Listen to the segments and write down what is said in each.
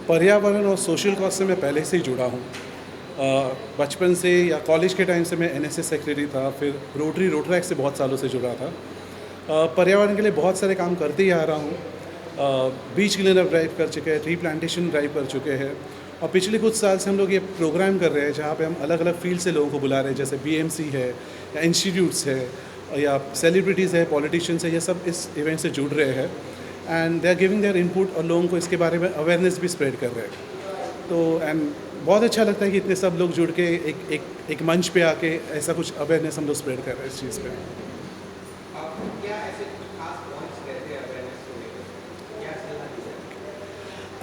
पर्यावरण और social cause से मैं पहले से ही जुड़ा हूँ। बचपन से या कॉलेज के टाइम से मैं एनएसएस सेक्रेटरी था, फिर रोटरैक्ट से बहुत सालों से जुड़ा था। पर्यावरण के लिए बहुत सारे काम करते ही आ रहा हूँ। बीच क्लीनअप ड्राइव कर चुके हैं, ट्री प्लांटेशन ड्राइव कर चुके हैं, और पिछले कुछ साल से हम लोग ये प्रोग्राम कर रहे हैं जहाँ पे हम अलग अलग फील्ड से लोगों को बुला रहे हैं, जैसे बीएमसी है या इंस्टीट्यूट्स है या सेलिब्रिटीज़ है, पॉलिटिशियंस है, ये सब इस इवेंट से जुड़ रहे हैं and they are giving their input, और लोगों को इसके बारे में अवेयरनेस भी स्प्रेड कर रहे हैं। तो एंड बहुत अच्छा लगता है कि इतने सब लोग जुड़ के एक मंच पे आके ऐसा कुछ अवेयरनेस हम लोग स्प्रेड कर रहे हैं इस चीज़ पे।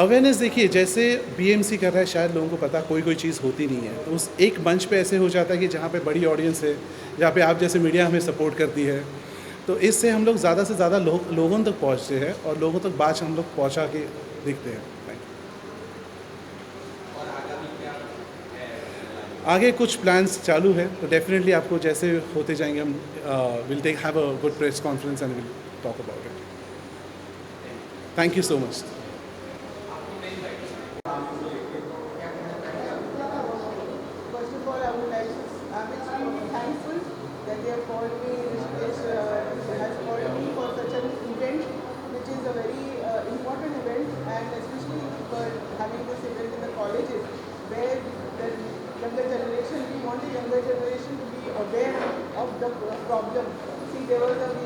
अवेयरनेस देखिए, जैसे बीएमसी कर रहा है, शायद लोगों को पता कोई चीज़ होती नहीं है, तो उस एक मंच पे ऐसे हो जाता है कि जहाँ पे बड़ी ऑडियंस है, जहाँ पे आप जैसे मीडिया हमें सपोर्ट करती है, तो इससे हम लोग ज़्यादा से ज़्यादा लोगों तक पहुँचते हैं और लोगों तक बात हम लोग पहुँचा के दिखते हैं। आगे कुछ प्लान्स चालू है, तो डेफिनेटली आपको जैसे होते जाएंगे हम will have a good press conference and will talk about it. Thank you so much. First of all, I would like to, I'm extremely thankful that they have called me, Rishikesh has called me for such an event, which is a very important event, and especially for having this event in the colleges, where the younger generation, we want the younger generation to be aware of the problem. See, we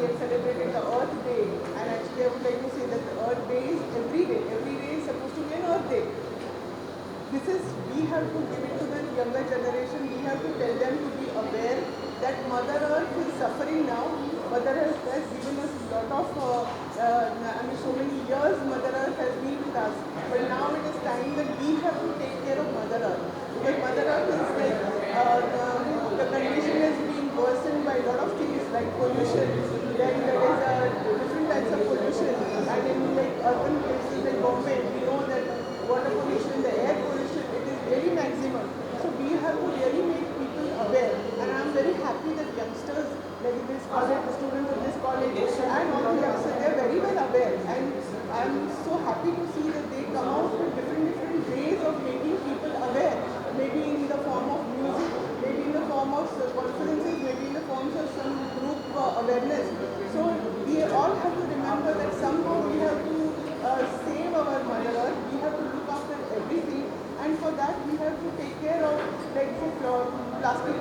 had celebrated the Earth Day, and actually I would like to say that the Earth Day is every day is supposed to be an Earth Day. We have to give it to the younger generation. We have to tell them to be aware that Mother Earth is suffering now. Mother Earth has given us a lot of, so many years Mother Earth has been with us. But now it is time that we have to take care of Mother Earth. Because Mother Earth is like, the condition has been worsened by a lot of things like pollution. Then there is different types of pollution. And in like urban places like Bombay, we know that water pollution, the air pollution, it is very maximum. So we have to really make people aware. And I am very happy that youngsters like this college, the students of this college, and all the youngsters, they are very well aware. And I am so happy to see that they come out with different ways of making people aware. Maybe in the form of music, maybe in the form of conferences, maybe in the forms of some group awareness. So we all have to remember that somehow we have to save our Mother Earth. We have to look after everything, and for that we have to take care of like plastic.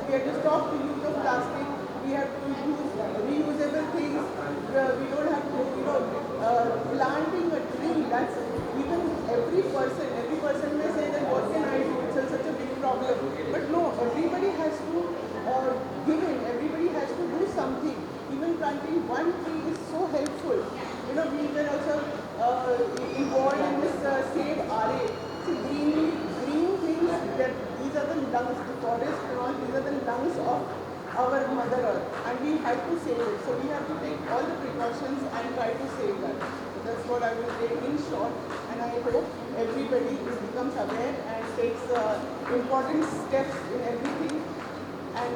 We have to stop the use of plastic. We have to use reusable things. We don't have to, planting a tree. That's even every person may say that what can I do? It's such a big problem. But no, everybody has to give in. Everybody has to do something. Even planting one tree is so helpful. We were also involved in this Save RA. See, green things, that these are the lungs, the forest and all, these are the lungs of our Mother Earth, and we have to save it. So we have to take all the precautions and try to save that. So that's what I will say in short, and I hope everybody becomes aware and takes important steps in everything and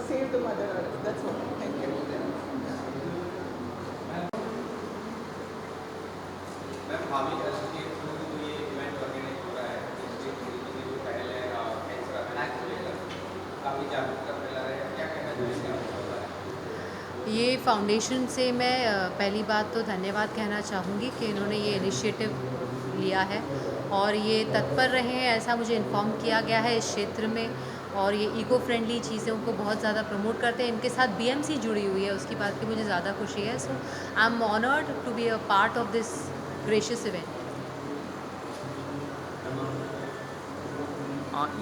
save the Mother Earth. That's all. Thank you. ये foundation से मैं पहली बात तो धन्यवाद कहना चाहूँगी कि इन्होंने ये इनिशिएटिव लिया है और ये तत्पर रहे हैं, ऐसा मुझे इन्फॉर्म किया गया है इस क्षेत्र में, और ये इको फ्रेंडली चीज़ों को बहुत ज़्यादा प्रमोट करते हैं। इनके साथ बीएमसी जुड़ी हुई है, उसकी बात की मुझे ज़्यादा खुशी है। So I am honoured to be a part of this gracious event.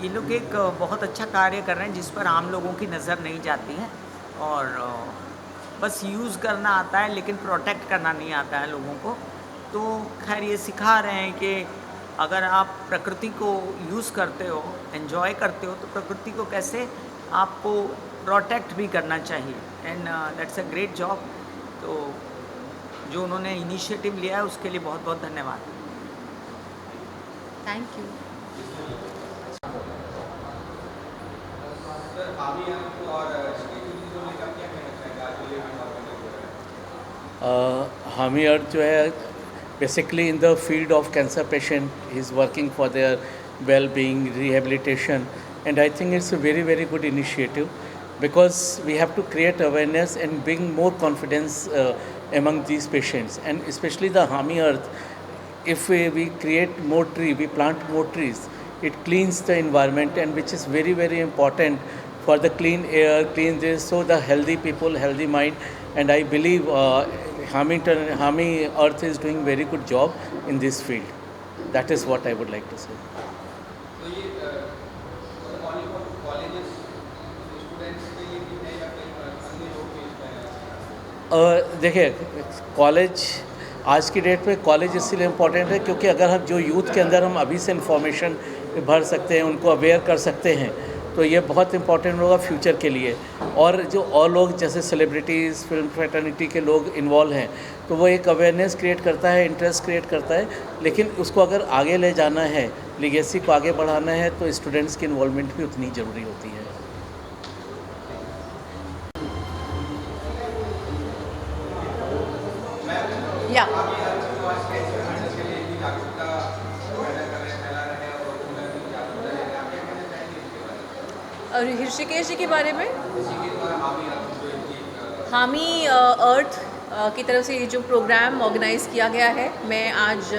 ये लोग एक बहुत अच्छा कार्य कर रहे हैं जिस पर आम लोगों की नज़र नहीं जाती है, और बस यूज़ करना आता है लेकिन प्रोटेक्ट करना नहीं आता है लोगों को। तो खैर ये सिखा रहे हैं कि अगर आप प्रकृति को यूज़ करते हो, एंजॉय करते हो, तो प्रकृति को कैसे आपको प्रोटेक्ट भी करना चाहिए। And that's a great job. तो जो उन्होंने इनिशिएटिव लिया है उसके लिए बहुत बहुत धन्यवाद। Thank you. हामी अर्थ जो है basically in the field of cancer patient, he is working for their well being, rehabilitation, and I think it's a very very good initiative because we have to create awareness and bring more confidence among these patients, and especially the Hami Earth. If we create more we plant more trees, it cleans the environment, and which is very very important for the clean air, clean this, so the healthy people, healthy mind, and I believe Hami Earth is doing very good job in this field. That is what I would like to say. देखिए, college आज की date में college इसलिए important है क्योंकि अगर हम जो यूथ के अंदर हम अभी से इंफॉर्मेशन भर सकते हैं, उनको अवेयर कर सकते हैं, तो ये बहुत इंपॉर्टेंट होगा फ्यूचर के लिए। और जो और लोग जैसे सेलिब्रिटीज़, फिल्म फ्रेटर्निटी के लोग इन्वॉल्व हैं, तो वो एक अवेयरनेस क्रिएट करता है, इंटरेस्ट क्रिएट करता है, लेकिन उसको अगर आगे ले जाना है, लीगेसी को आगे बढ़ाना है, तो स्टूडेंट्स की इन्वॉल्वमेंट भी उतनी ज़रूरी होती है। या और ऋषिकेश जी के बारे में, हामी अर्थ की तरफ से ये जो प्रोग्राम ऑर्गेनाइज़ किया गया है, मैं आज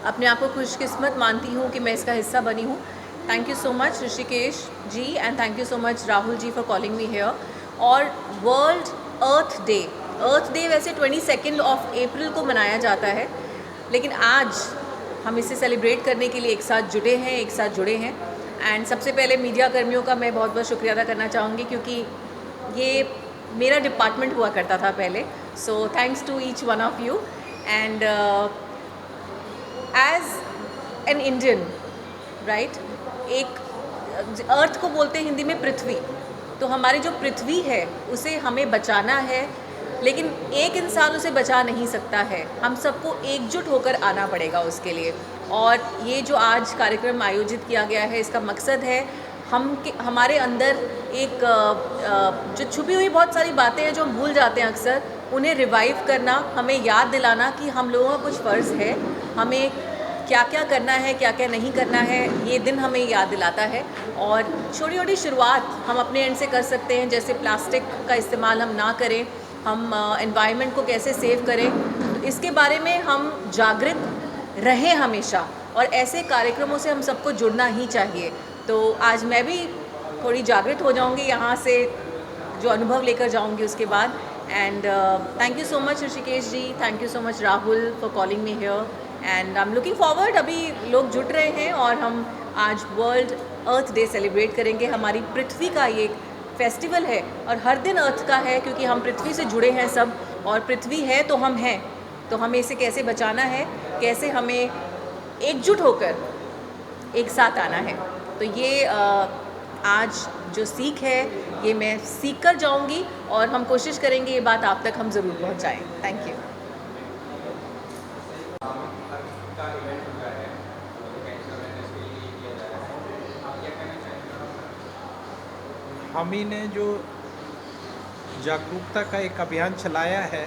अपने आप को खुशकिस्मत मानती हूँ कि मैं इसका हिस्सा बनी हूँ। Thank you so much Rishikesh ji, and thank you so much Rahul ji for calling me here. और वर्ल्ड अर्थ डे वैसे 22 अप्रैल को मनाया जाता है, लेकिन आज हम इसे सेलिब्रेट करने के लिए एक साथ जुड़े हैं। एंड सबसे पहले मीडिया कर्मियों का मैं बहुत बहुत शुक्रिया अदा करना चाहूँगी, क्योंकि ये मेरा डिपार्टमेंट हुआ करता था पहले। So thanks to each one of you. And as an Indian, right, एक अर्थ को बोलते हैं हिंदी में पृथ्वी, तो हमारी जो पृथ्वी है उसे हमें बचाना है, लेकिन एक इंसान उसे बचा नहीं सकता है, हम सबको एकजुट होकर आना पड़ेगा उसके लिए। और ये जो आज कार्यक्रम आयोजित किया गया है, इसका मकसद है हमारे अंदर एक जो छुपी हुई बहुत सारी बातें हैं जो हम भूल जाते हैं अक्सर, उन्हें रिवाइव करना, हमें याद दिलाना कि हम लोगों का कुछ फ़र्ज़ है, हमें क्या क्या करना है, क्या क्या नहीं करना है, ये दिन हमें याद दिलाता है। और छोटी छोटी शुरुआत हम अपने एंड से कर सकते हैं, जैसे प्लास्टिक का इस्तेमाल हम ना करें, हम एनवायरनमेंट को कैसे सेव करें, तो इसके बारे में हम जागृत रहें हमेशा, और ऐसे कार्यक्रमों से हम सबको जुड़ना ही चाहिए। तो आज मैं भी थोड़ी जागृत हो जाऊंगी यहाँ से, जो अनुभव लेकर जाऊंगी उसके बाद। And thank you so much Rishikesh ji, thank you so much Rahul for calling me here, and I am looking forward. अभी लोग जुट रहे हैं और हम आज वर्ल्ड अर्थ डे सेलिब्रेट करेंगे। हमारी पृथ्वी का ये फेस्टिवल है, और हर दिन अर्थ का है, क्योंकि हम पृथ्वी से जुड़े हैं सब, और पृथ्वी है तो हम हैं, तो हमें इसे कैसे बचाना है, कैसे हमें एकजुट होकर एक साथ आना है। तो ये आज जो सीख है, ये मैं सीख कर जाऊँगी, और हम कोशिश करेंगे ये बात आप तक हम ज़रूर पहुँचाएँ। Thank you. हामी ने जो जागरूकता का एक अभियान चलाया है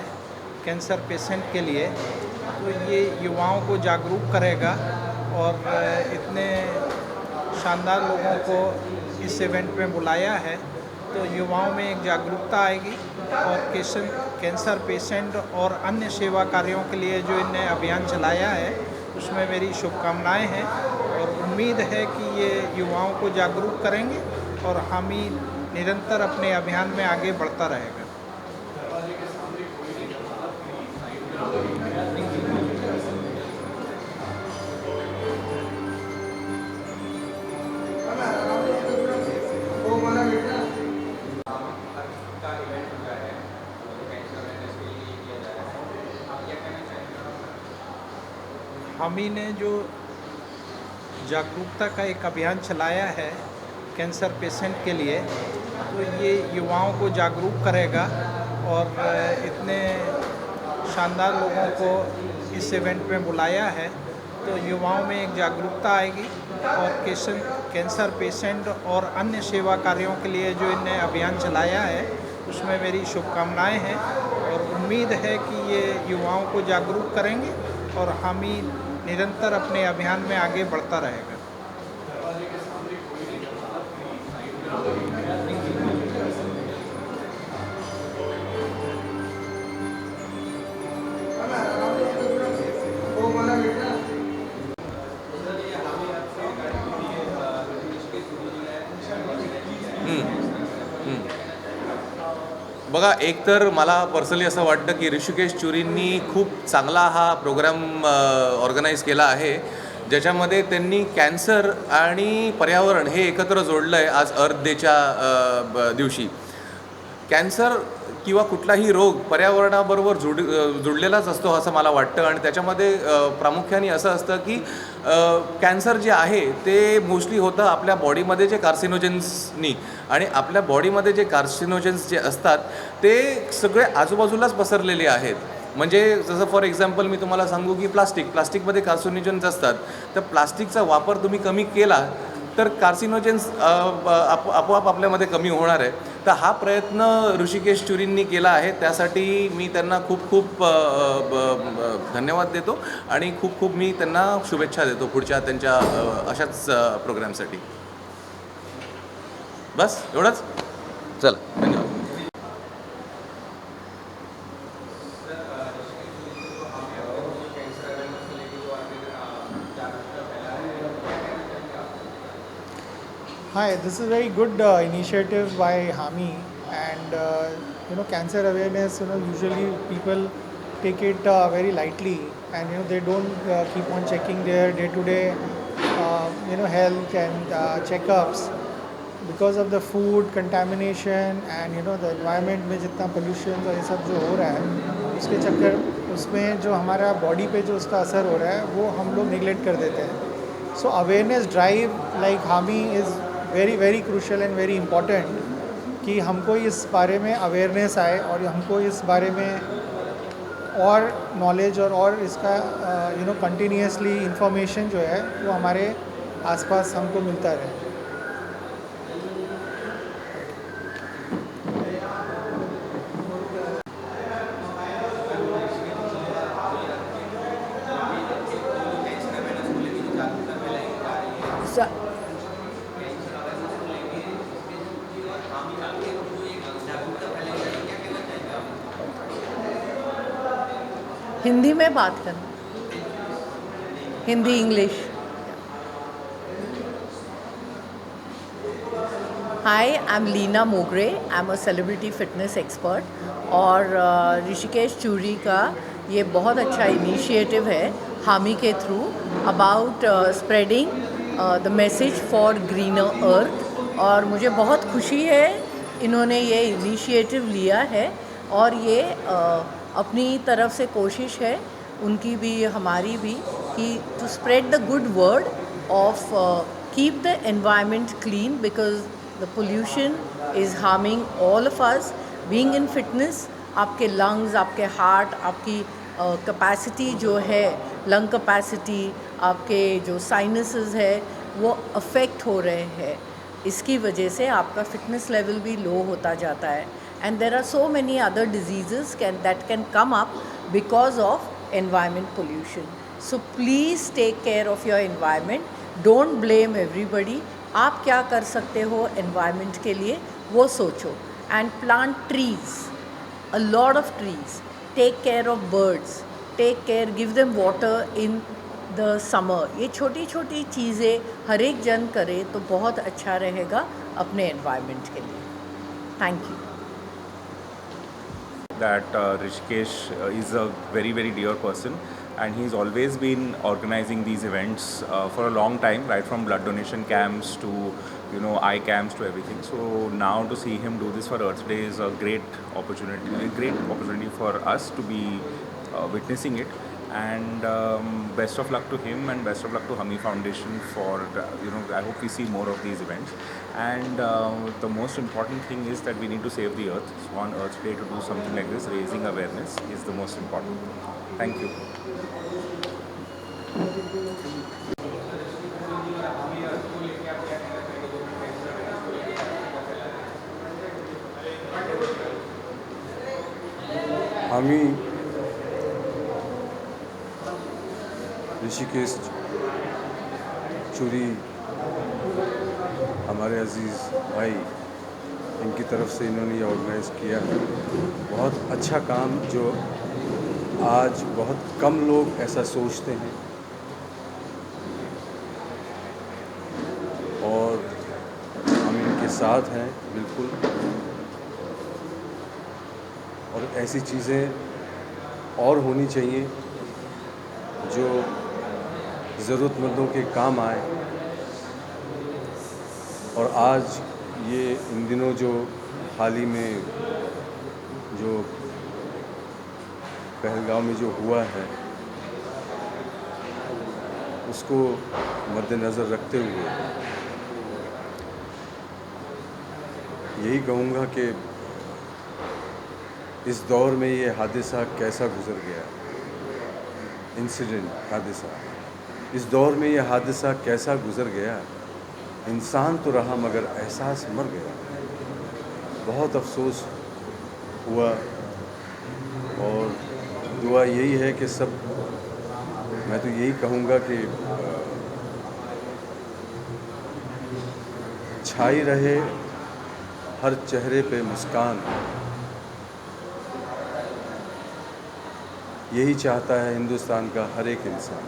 कैंसर पेशेंट के लिए, तो ये युवाओं को जागरूक करेगा, और इतने शानदार लोगों को इस इवेंट में बुलाया है, तो युवाओं में एक जागरूकता आएगी, और कैंसर पेशेंट और अन्य सेवा कार्यों के लिए जो इन्हें अभियान चलाया है, उसमें मेरी शुभकामनाएं हैं, और उम्मीद है कि ये युवाओं को जागरूक करेंगे, और हामी निरंतर अपने अभियान में आगे बढ़ता रहेगा। हामी ने जो जागरूकता का एक अभियान चलाया है कैंसर पेशेंट के लिए, तो ये युवाओं को जागरूक करेगा और इतने शानदार लोगों को इस इवेंट में बुलाया है तो युवाओं में एक जागरूकता आएगी और कैंसर पेशेंट और अन्य सेवा कार्यों के लिए जो इन्हें अभियान चलाया है उसमें मेरी शुभकामनाएं हैं और उम्मीद है कि ये युवाओं को जागरूक करेंगे और हामी निरंतर अपने अभियान में आगे बढ़ता रहेगा। बघा, एक तर मला पर्सनली असं वाटतं की ऋषिकेश चुरींनी खूप चांगला हा प्रोग्राम ऑर्गनाईज केला आहे, ज्याच्यामध्ये त्यांनी कॅन्सर आणि पर्यावरण हे एकत्र जोडलं आहे. आज अर्थ डेच्या दिवशी कॅन्सर किंवा कुठलाही रोग पर्यावरणाबरोबर जुडलेलाच असतो असं मला वाटतं. आणि त्याच्यामध्ये प्रामुख्याने असं असतं की कॅन्सर जे आहे ते मोस्टली होतं आपल्या बॉडीमध्ये जे कार्सिनोजेन्सनी, आणि आपल्या बॉडीमध्ये जे कार्सिनोजेन्स जे असतात ते सगळे आजूबाजूलाच पसरलेले आहेत. म्हणजे जसं फॉर एक्झाम्पल मी तुम्हाला सांगू की प्लास्टिकमध्ये कार्सिनोजेन्स असतात, तर प्लास्टिकचा वापर तुम्ही कमी केला तर कार्सिनोजेन्स आपोआप आपल्यामध्ये कमी होणार आहे. तर हा प्रयत्न ऋषिकेश चुरींनी केला आहे, त्यासाठी मी त्यांना खूप खूप धन्यवाद देतो आणि खूप खूप मी त्यांना शुभेच्छा देतो पुढच्या त्यांच्या अशाच प्रोग्रामसाठी. बस एवढंच, चला धन्यवाद. Hi, this is a very good initiative by हामी, and cancer awareness. Usually people take it very lightly, and they don't keep on checking their day-to-day health and checkups because of the food contamination and the environment में जितना pollution और ये सब जो हो रहा है उसके चक्कर उसमें जो हमारा बॉडी पे जो उसका असर हो रहा है वो हम लोग निगलेक्ट कर देते हैं. So awareness drive like हामी is very very crucial and very important कि हमको इस बारे में अवेयरनेस आए और हमको इस बारे में और नॉलेज और इसका कंटिन्यूसली इंफॉर्मेशन जो है वो हमारे आसपास हमको मिलता रहे. हिंदी में बात करना, Hindi English. Hi, I am Leena Mogre, I am a celebrity fitness expert. और ऋषिकेश चूरी का ये बहुत अच्छा इनिशिएटिव है हामी के through about spreading the message for greener earth. और मुझे बहुत खुशी है इन्होंने ये इनिशिएटिव लिया है और ये अपनी तरफ से कोशिश है उनकी भी हमारी भी कि to spread the good word of keep the environment clean because the pollution is harming all of us. Being in fitness आपके लंग्स, आपके हार्ट, आपकी कैपेसिटी जो है लंग कैपेसिटी, आपके जो साइनसेस है वो अफेक्ट हो रहे हैं. इसकी वजह से आपका फिटनेस लेवल भी लो होता जाता है. And there are so many other diseases that can come up because of environment pollution. So please take care of your environment. Don't blame everybody. आप क्या कर सकते हो environment के लिए वो सोचो. And plant trees, a lot of trees. Take care of birds. Take care, give them water in the summer. ये छोटी छोटी चीज़ें हर एक जन करे तो बहुत अच्छा रहेगा अपने environment के लिए. Thank you. That Rishikesh is a very very dear person, and he's always been organizing these events for a long time, right from blood donation camps to eye camps to everything. So now to see him do this for Earth Day is a great opportunity for us to be witnessing it. And best of luck to him and best of luck to Hami Foundation for, I hope we see more of these events. And the most important thing is that we need to save the earth. So on Earth Day to do something like this, raising awareness is the most important. Thank you. हामी ऋषिकेश चूरी हमारे अजीज़ भाई, इनकी तरफ से इन्होंने ये organise किया है। बहुत अच्छा काम, जो आज बहुत कम लोग ऐसा सोचते हैं, और हम इनके साथ हैं बिल्कुल। और ऐसी चीज़ें और होनी चाहिए जो ज़रूरतमंदों के काम आए। और आज ये इन दिनों जो हाल ही में जो पहलगाम में जो हुआ है, उसको मद्देनज़र रखते हुए यही कहूँगा कि इस दौर में ये हादसा कैसा गुज़र गया, इंसिडेंट, हादसा, इस दौर में ये हादसा कैसा गुज़र गया। इंसान तो रहा मगर एहसास मर गया। बहुत अफसोस हुआ, और दुआ यही है कि सब, मैं तो यही कहूँगा कि छाई रहे हर चेहरे पे मुस्कान। यही चाहता है हिंदुस्तान का हर एक इंसान।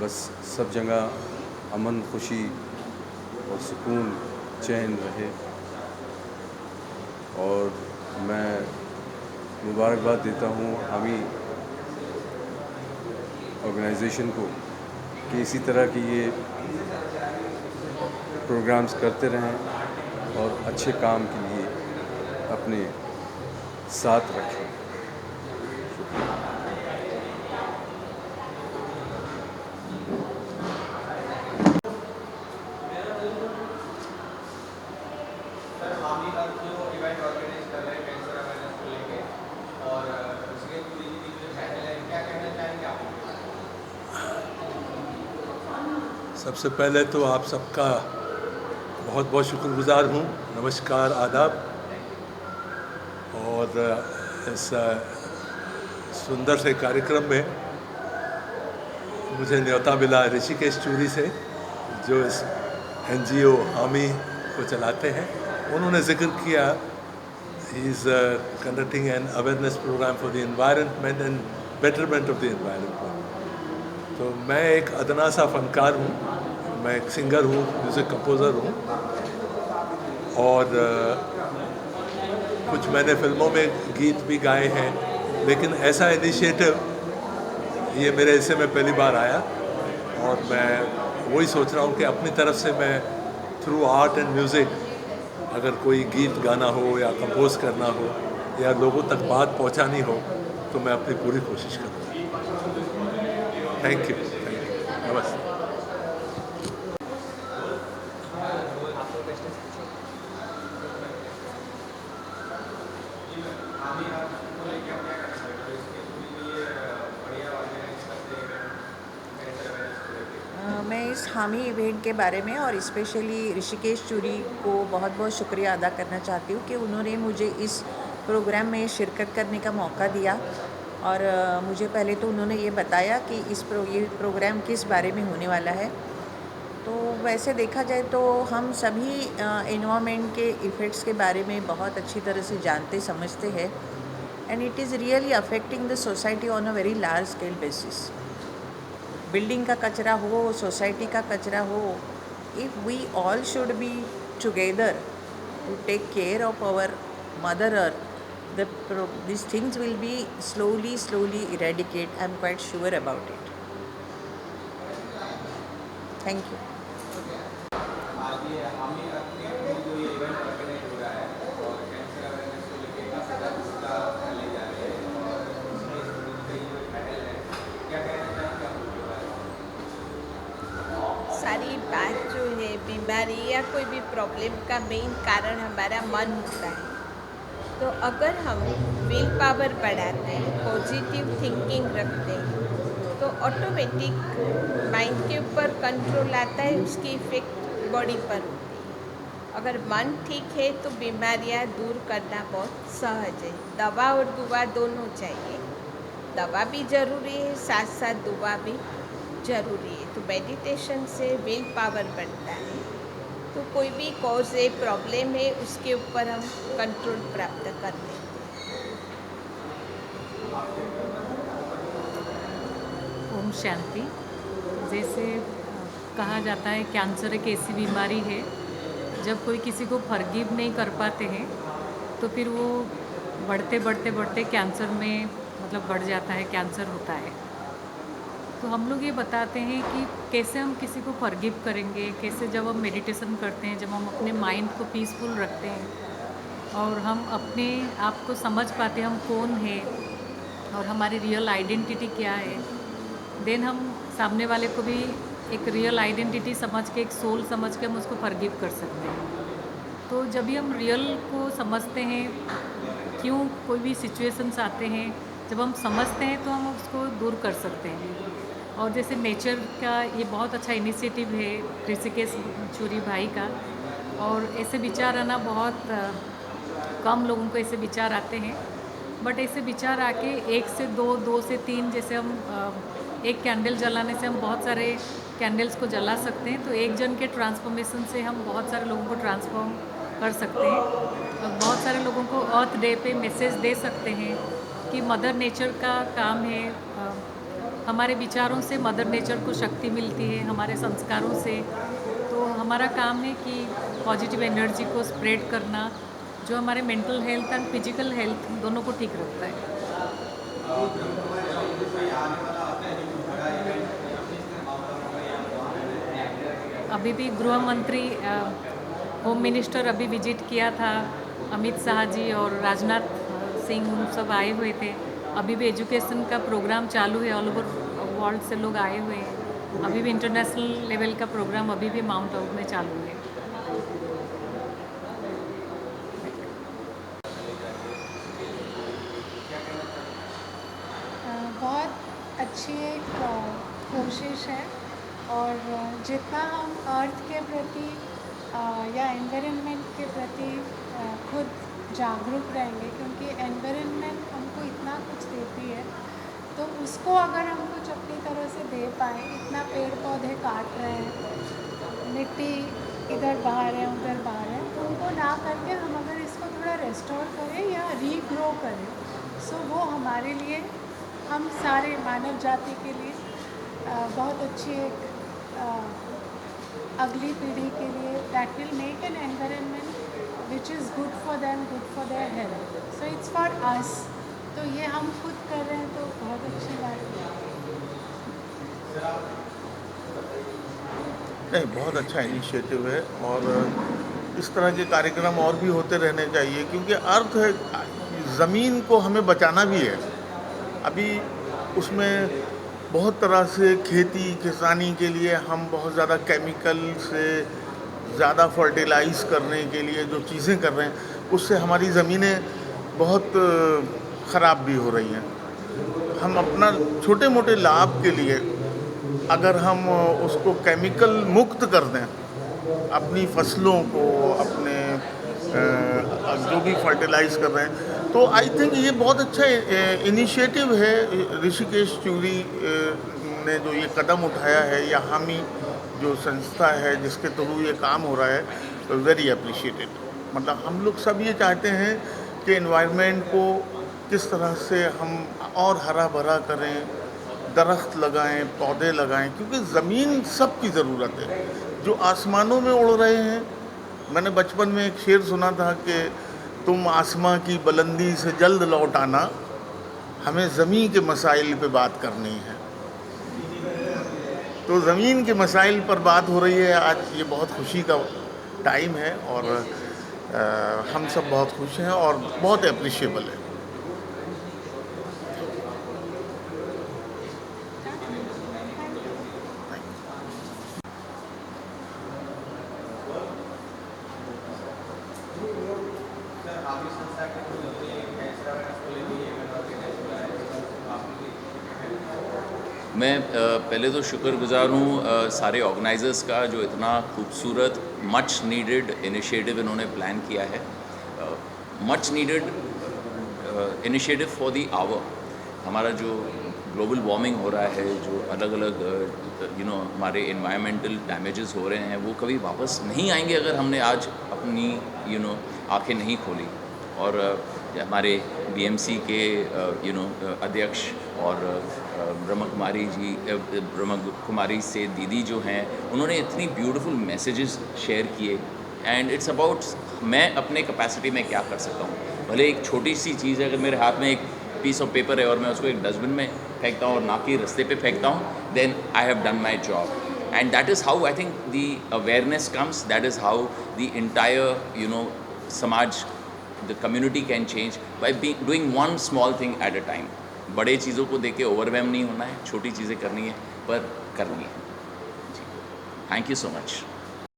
बस सब जगह अमन, खुशी और सुकून, चैन रहे। और मैं मुबारकबाद देता हूँ हामी ऑर्गेनाइजेशन को कि इसी तरह की ये प्रोग्राम्स करते रहें और अच्छे काम के लिए अपने साथ रखें। सबसे पहले तो आप सबका बहुत बहुत शुक्रगुजार हूँ। नमस्कार, आदाब। और इस सुंदर से कार्यक्रम में मुझे न्योता मिला ऋषिकेश चूरी से, जो इस NGO हामी को चलाते हैं। उन्होंने जिक्र किया he is conducting an awareness programme for the environment and betterment of the environment. तो मैं एक अदना सा फ़नकार हूँ, मैं एक सिंगर हूँ, म्यूज़िक कंपोज़र हूँ, और कुछ मैंने फिल्मों में गीत भी गाए हैं। लेकिन ऐसा इनिशिएटिव ये मेरे हिस्से में पहली बार आया, और मैं वही सोच रहा हूँ कि अपनी तरफ से मैं थ्रू आर्ट एंड म्यूज़िक अगर कोई गीत गाना हो या कंपोज करना हो या लोगों तक बात पहुँचानी हो, तो मैं अपनी पूरी कोशिश करूँगा। थैंक यू, नमस्ते। मैं इस हामी इवेंट के बारे में और स्पेशली ऋषिकेश चूरी को बहुत बहुत शुक्रिया अदा करना चाहती हूँ कि उन्होंने मुझे इस प्रोग्राम में शिरकत करने का मौका दिया। और मुझे पहले तो उन्होंने ये बताया कि ये प्रोग्राम किस बारे में होने वाला है। तो वैसे देखा जाए तो हम सभी एनवायरनमेंट के इफ़ेक्ट्स के बारे में बहुत अच्छी तरह से जानते समझते हैं, and it is really affecting the society on a very large scale basis. Building का कचरा हो, सोसाइटी का कचरा हो, if we all should be together to take care of our mother earth, these things will be slowly eradicate. I'm quite sure about it. Thank you. बीमारी या कोई भी प्रॉब्लम का मेन कारण हमारा मन होता है। तो अगर हम विल पावर बढ़ाते हैं, पॉजिटिव थिंकिंग रखते हैं, तो ऑटोमेटिक माइंड के ऊपर कंट्रोल आता है, उसकी इफ़ेक्ट बॉडी पर होती है। अगर मन ठीक है तो बीमारियां दूर करना बहुत सहज है। दवा और दुआ दोनों चाहिए, दवा भी ज़रूरी है, साथ साथ दुआ भी ज़रूरी है। तो मेडिटेशन से विल पावर बढ़ता है, तो कोई भी कॉज है, प्रॉब्लम है, उसके ऊपर हम कंट्रोल प्राप्त कर लेते हैं। ओम शांति। जैसे कहा जाता है कैंसर एक ऐसी बीमारी है, जब कोई किसी को फॉरगिव नहीं कर पाते हैं तो फिर वो बढ़ते बढ़ते बढ़ते कैंसर में मतलब बढ़ जाता है, कैंसर होता है। तो हम लोग ये बताते हैं कि कैसे हम किसी को फॉरगिव करेंगे, कैसे जब हम मेडिटेशन करते हैं, जब हम अपने माइंड को पीसफुल रखते हैं और हम अपने आप को समझ पाते हैं हम कौन है और हमारी रियल आइडेंटिटी क्या है, देन हम सामने वाले को भी एक रियल आइडेंटिटी समझ के, एक सोल समझ के हम उसको फॉरगिव कर सकते हैं। तो जब भी हम रियल को समझते हैं, क्यों कोई भी सिचुएशंस आते हैं, जब हम समझते हैं तो हम उसको दूर कर सकते हैं। और जैसे नेचर का ये बहुत अच्छा इनिशिएटिव है ऋषिकेश चूरी भाई का, और ऐसे विचार आना बहुत कम लोगों को ऐसे विचार आते हैं, बट ऐसे विचार आके 1 से 2, 2 से 3, जैसे हम एक कैंडल जलाने से हम बहुत सारे कैंडल्स को जला सकते हैं, तो एक जन के ट्रांसफॉर्मेशन से हम बहुत सारे लोगों को ट्रांसफॉर्म कर सकते हैं और बहुत सारे लोगों को अर्थ डे पे मैसेज दे सकते हैं कि मदर नेचर का काम है, हमारे विचारों से मदर नेचर को शक्ति मिलती है, हमारे संस्कारों से। तो हमारा काम है कि पॉजिटिव एनर्जी को स्प्रेड करना, जो हमारे mental health and physical health दोनों को ठीक रखता है। अभी भी गृह मंत्री, होम मिनिस्टर अभी विजिट किया था, अमित शाह जी और राजनाथ सिंह सब आए हुए थे। अभी भी एजुकेशन का प्रोग्राम चालू है, ऑल ओवर वर्ल्ड से लोग आए हुए हैं। अभी भी इंटरनेशनल लेवल का प्रोग्राम अभी भी माउंट आबू में चालू है। बहुत अच्छी एक कोशिश है, और जितना हम अर्थ के प्रति या एनवायरनमेंट के प्रति खुद जागरूक रहेंगे, क्योंकि एनवायरनमेंट हमको इतना कुछ देती है, तो उसको अगर हम कुछ अपनी तरह से दे पाएँ, इतना पेड़ पौधे काट रहे हैं, मिट्टी इधर बहा रहे हैं उधर बहा रहे हैं, तो उनको ना करके हम अगर इसको थोड़ा रेस्टोर करें या रीग्रो करें, सो वो हमारे लिए, हम सारे मानव जाति के लिए बहुत अच्छी एक अगली पीढ़ी के लिए, that will make an environment which is good for them, good for their health. So it's for us. तो ये हम खुद कर रहे हैं, तो बहुत अच्छी बात है। नहीं, बहुत अच्छा इनिशिएटिव है, और इस तरह के कार्यक्रम और भी होते रहने चाहिए, क्योंकि अर्थ है, ज़मीन को हमें बचाना भी है। अभी उसमें बहुत तरह से खेती किसानी के लिए हम बहुत ज़्यादा केमिकल से ज़्यादा फर्टिलाइज़ करने के लिए जो चीज़ें कर रहे हैं, उससे हमारी ज़मीनें बहुत ख़राब भी हो रही हैं। हम अपना छोटे मोटे लाभ के लिए अगर हम उसको केमिकल मुक्त कर दें, अपनी फसलों को, अपने जो भी फर्टिलाइज़ कर रहे हैं, तो आई थिंक ये बहुत अच्छा इनिशिएटिव है ऋषिकेश चूरी ने जो ये कदम उठाया है, या हामी जो संस्था है जिसके थ्रू ये काम हो रहा है, तो वेरी अप्रिशिएटेड। मतलब हम लोग सब ये चाहते हैं कि एनवायरनमेंट को किस तरह से हम और हरा भरा करें, दरख्त लगाएं, पौधे लगाएं, क्योंकि ज़मीन सबकी ज़रूरत है। जो आसमानों में उड़ रहे हैं, मैंने बचपन में एक शेर सुना था कि तुम आसमां की बुलंदी से जल्द लौट आना, हमें ज़मीन के मसाइल पे बात करनी है। तो ज़मीन के मसाइल पर बात हो रही है आज। ये बहुत खुशी का टाइम है, और हम सब बहुत खुश हैं और बहुत अप्रिशिएबल है। मैं पहले तो शुक्रगुजार हूँ सारे ऑर्गेनाइजर्स का जो इतना खूबसूरत मच नीडेड इनिशिएटिव इन्होंने प्लान किया है। Much needed initiative for the hour. हमारा जो ग्लोबल वार्मिंग हो रहा है, जो अलग अलग हमारे इन्वायरमेंटल डैमेजेस हो रहे हैं, वो कभी वापस नहीं आएंगे अगर हमने आज अपनी आंखें नहीं खोली। और हमारे बीएमसी के अध्यक्ष और ब्रह्म कुमारी से दीदी जो हैं, उन्होंने इतनी ब्यूटीफुल मैसेजेस शेयर किए। एंड इट्स अबाउट मैं अपने कैपेसिटी में क्या कर सकता हूँ। भले एक छोटी सी चीज़ है, अगर मेरे हाथ में एक पीस ऑफ पेपर है और मैं उसको एक डस्टबिन में फेंकता हूँ और ना कि रास्ते पे फेंकता हूँ, then I have done my job. And that is how I think the awareness comes, that is how the entire समाज, the community can change by doing one small thing at a time। बड़े चीज़ों को देख के overwhelm नहीं होना है, छोटी चीज़ें करनी है पर करनी है। Thank you so much.